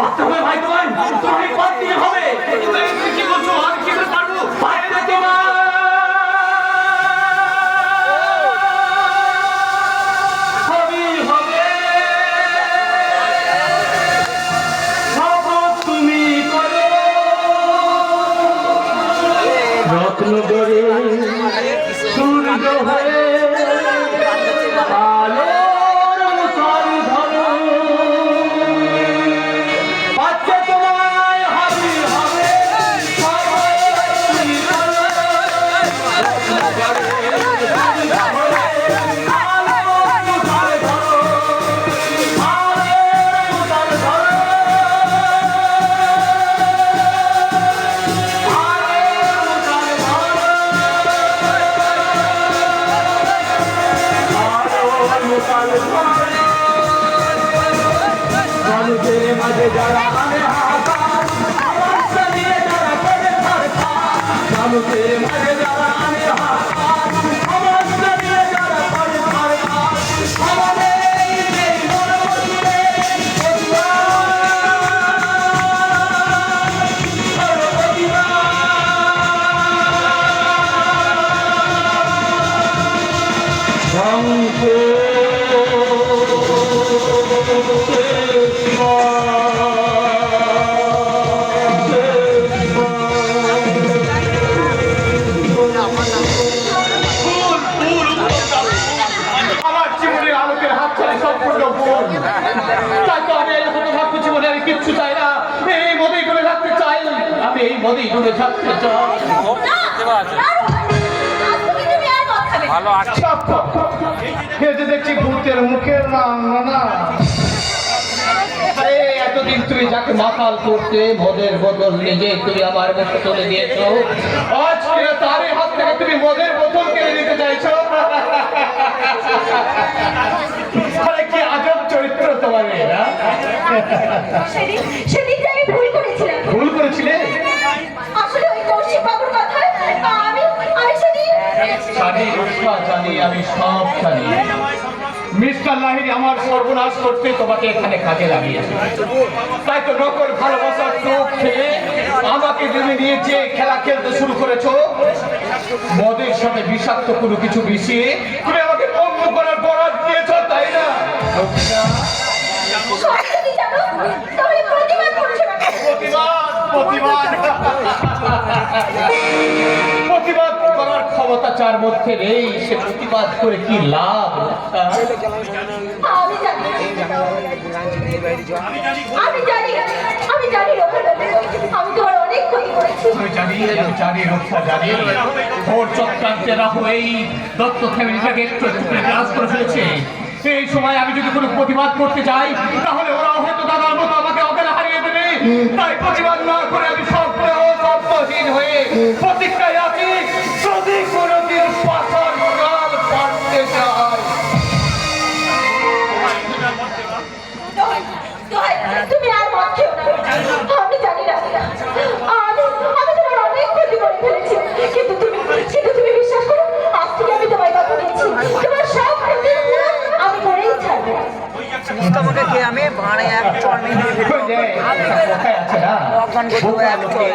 বাঁচতে হবে ভাই, তোমার তোমাকে বাঁচতে হবে। তুমি কি বলছো? আমি কি করে পারবো? বাঁচতে তোমার সবই হবে। শপথ তুমি করো রত্ন গড়ে সূর্য হয়ে আলোর মুখর ধরো। বাচ্চা তোমায় হবে হবে সবাই তুমি করো। রত্ন গড়ে সূর্য হয়ে আলোর মুখর ধরো, আলোর মুখর ধরো, মানুষের মাঝে যারা মানে হাহাকার, সমস্যা নিয়ে যারা করে সরকার। মানুষের মাঝে যারা মানে হাহাকার, সমস্যা নিয়ে যারা করে সরকার। আমাদের এই মনোমন্দিরে আমার জীবনের আলোকের হাত ছাড়া সম্পূর্ণ ভুল। তাই তো আমি এই হতভাগ্য জীবনে আমি কিচ্ছু চাই না। এই মদেই ডুবে থাকতে চাই, আমি এই মদেই ডুবে থাকতে চাই। ভালো এই যে দেখছি ভূতের মুখের রান্না। আরে এতদিন তুমি যাকে মাতাল করতে মদের বোতল নিজে তুমি আমার মুখে তুলে দিয়েছো, আজকে তারই হাত থেকে তুমি মদের বোতল কেড়ে নিতে চাইছো। আরে কি আজব চরিত্র তোমার মেয়েরা। সেদিন যে আমি ভুল করেছিলাম। ভুল করেছিলে? আসলে ওই কৌশিক বাবুর কথায় আমি সেদিন জানি রূপা, জানি, আমি সব জানি। মিস্টার লাহিড়ী আমার সর্বনাশ করতে তোমাকে এখানে কাজে লাগিয়েছে। তাই তো নকল ভালোবাসার টোপ খেলে আমাকে তুমি নিয়ে যে খেলা খেলতে শুরু করেছো, মদের সাথে বিষাক্ত কোনো কিছু মিশিয়ে তুমি আমাকে বন্ধ করার বরাদ দিয়েছো, তাই না? সত্যি জানো তাহলে প্রতিবাদ করছো না? প্রতিবাদ প্রতিবাদ করার ক্ষমতা যার মধ্যে নেই, সে প্রতিবাদ করে কি লাভ? আমি জানি আমি জানি আমি তোমার অনেক ক্ষতি করেছি। আমি জানি রক্ষা জানি। ভোর চক্রান্তে রাহু এই দত্ত ফ্যামিলিটাকে একটু একটু করে গ্রাস করে ফেলেছে। এই সময় আমি যদি কোনো প্রতিবাদ করতে যাই, তাহলে ওরা হয়তো দাদার মতো আমাকে অজ্ঞান হারিয়ে দেবে। তাই প্রতিবাদ না করে আমি শব্দহীন হয়ে প্রতিক্রিয়ায় আছি। যদি কোনোদিন পাথর গাল পাড়তে চাই, তুমি আর মত খেও না। আমি জানি না আমি তোমার অনেক ক্ষতি করে ফেলেছি, কিন্তু তুমি বিশ্বাস করো, আজ থেকে আমি তোমায় কথা দিচ্ছি, তোমার সব ক্ষতি আমি করেই ছাড়বো। তোমাকে আমি ভাড়ে এক চড় মেরে কোথায় আছে না অজ্ঞান করতে